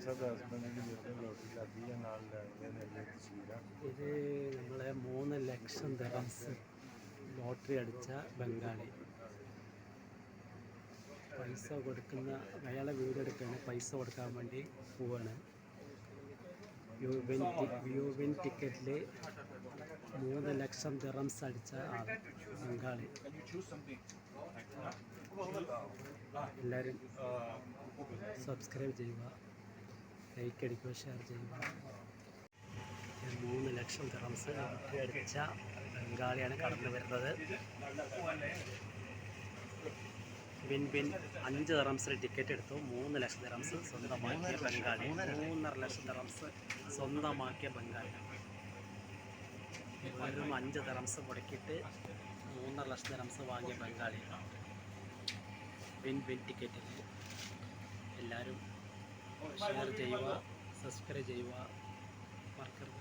साहब husband lottery लगी है नाल तस्वीर ഇത് നമ്മളെ 3 ലക്ഷം ദിറംസ് ലോട്ടറി അടിച്ച ബംഗാളി പൈസ കൊടുക്കുന്ന അയാളെ വീടെടുക്കുകയാണ്. പൈസ കൊടുക്കാൻ വേണ്ടി പോവാണ്. വ്യൂവിൻ ടിക്കറ്റിൽ 3 ലക്ഷം ദിറംസ് അടിച്ച ആൾ ബംഗാളി. എല്ലാവരും സബ്സ്ക്രൈബ് ചെയ്യുക, ലൈക്ക് അടിക്കുക, ഷെയർ ചെയ്യുക. 3 ലക്ഷം ദിറംസ് ലോട്ടറി അടിച്ച ബംഗാളിയാണ് കടന്നു വരുന്നത്. വിൻ 5 ദിറംസിൽ ടിക്കറ്റ് എടുത്തു. 3 ലക്ഷം ദിറംസ് സ്വന്തമാക്കിയ ബംഗാളി. 3.5 ലക്ഷം ദിറംസ് സ്വന്തമാക്കിയ ബംഗാളി. വെറും 5 ദിറംസ് മുടക്കിയിട്ട് 3.5 ലക്ഷം ദിറംസ് വാങ്ങിയ ബംഗാളി. വിൻ ടിക്കറ്റിൽ എല്ലാവരും ഷെയർ ചെയ്യുക, സബ്സ്ക്രൈബ് ചെയ്യുക, മറക്കരുത്.